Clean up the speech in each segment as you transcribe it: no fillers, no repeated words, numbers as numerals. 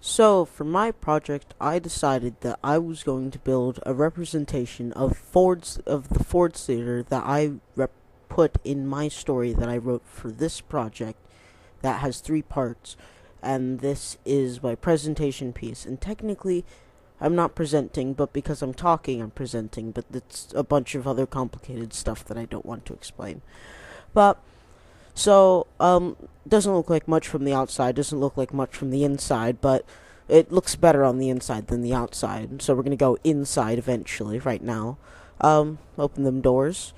So, for my project, I decided that I was going to build a representation of the Ford's Theater that put in my story that I wrote for this project that has three parts, and this is my presentation piece. And technically, I'm not presenting, but because I'm talking, I'm presenting, but it's a bunch of other complicated stuff that I don't want to explain. But doesn't look like much from the outside, doesn't look like much from the inside, but it looks better on the inside than the outside. So we're gonna go inside eventually. Right now, open them doors.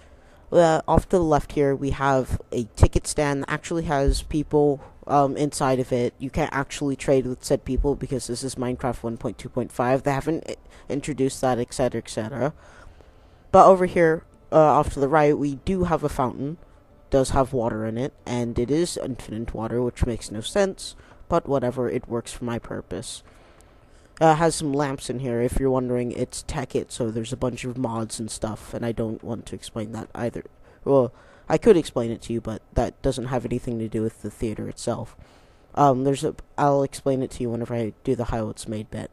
Off to the left here, we have a ticket stand that actually has people inside of it. You can't actually trade with said people because this is Minecraft 1.2.5. They haven't introduced that, etc., etc. But over here, off to the right, we do have a fountain. Does have water in it, and it is infinite water, which makes no sense, but whatever, it works for my purpose. Has some lamps in here. If you're wondering, it's Tech-It, so there's a bunch of mods and stuff, and I don't want to explain that either. Well, I could explain it to you, but that doesn't have anything to do with the theater itself. I'll explain it to you whenever I do the how it's made bit.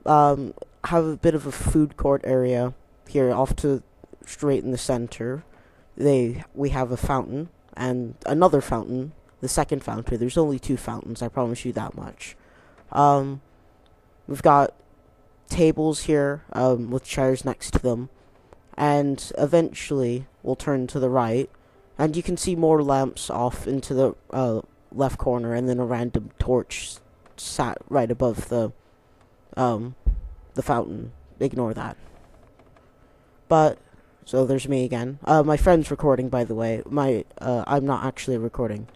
Have a bit of a food court area here, off to straight in the center. We have a fountain and another fountain, the second fountain. There's only two fountains, I promise you that much. We've got tables here with chairs next to them, and eventually we'll turn to the right, and you can see more lamps off into the left corner, and then a random torch sat right above the fountain. Ignore that. But so there's me again. My friend's recording, by the way. I'm not actually recording.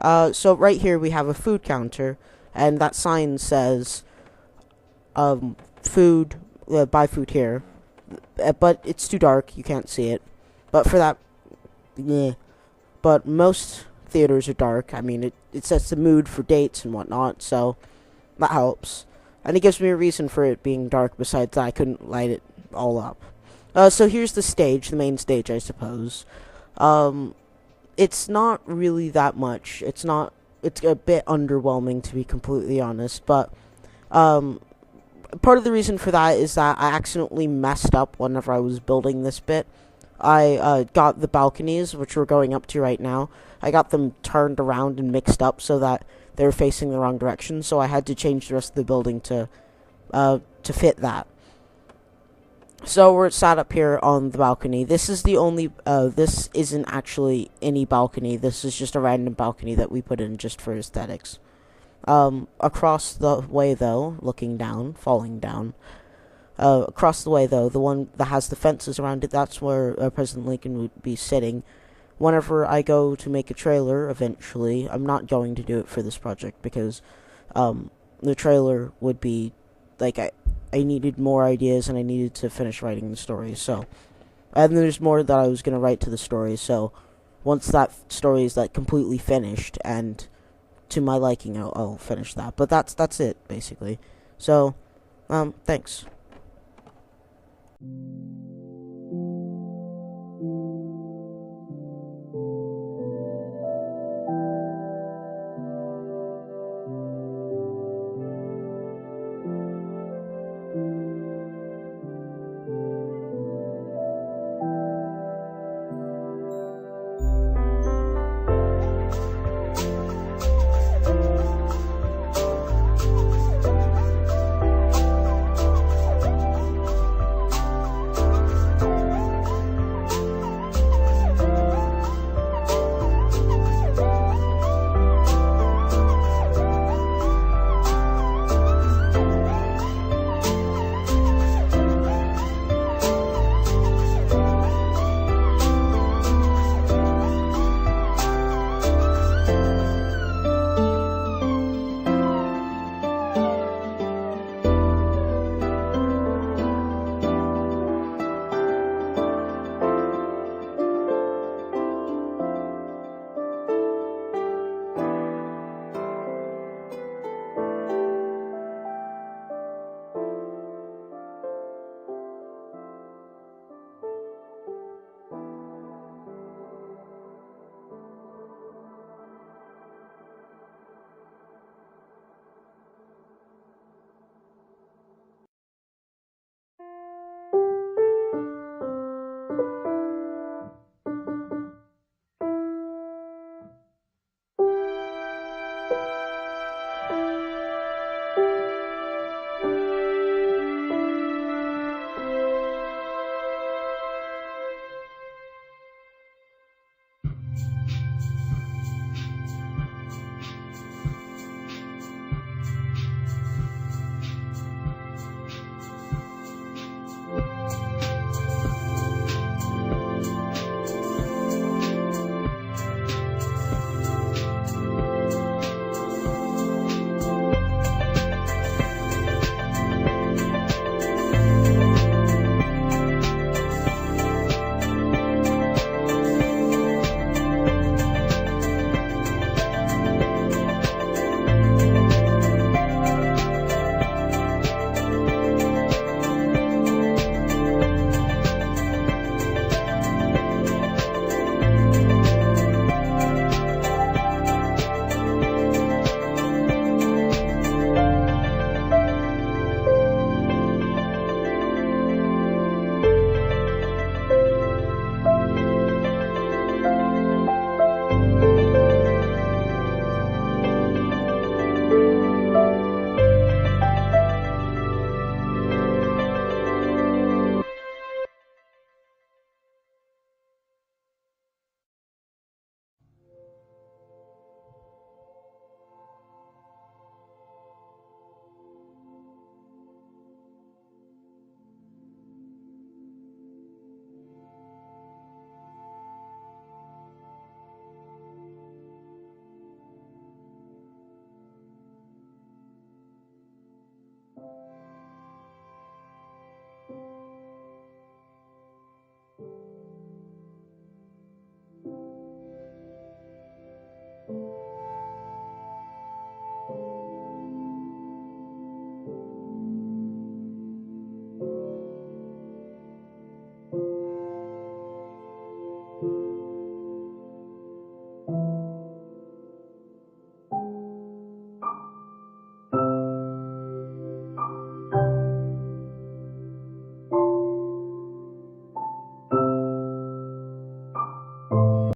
So right here we have a food counter, and that sign says, food, buy food here. But it's too dark, you can't see it. But for that, yeah. But most theaters are dark. I mean, it sets the mood for dates and whatnot, so that helps. And it gives me a reason for it being dark, besides that I couldn't light it all up. So here's the stage, the main stage, I suppose. It's not really that much. It's a bit underwhelming, to be completely honest, but, part of the reason for that is that I accidentally messed up whenever I was building this bit. I got the balconies, which we're going up to right now. I got them turned around and mixed up so that they were facing the wrong direction, so I had to change the rest of the building to fit that. So we're sat up here on the balcony. This is the only, this isn't actually any balcony. This is just a random balcony that we put in just for aesthetics. Across the way, though, looking down, falling down, across the way, though, the one that has the fences around it, that's where President Lincoln would be sitting. Whenever I go to make a trailer, eventually, I'm not going to do it for this project, because, the trailer would be, like, I needed more ideas, and I needed to finish writing the story, so. And there's more that I was going to write to the story, so once that story is, like, completely finished, and to my liking, I'll finish that. But that's it, basically. So, thanks.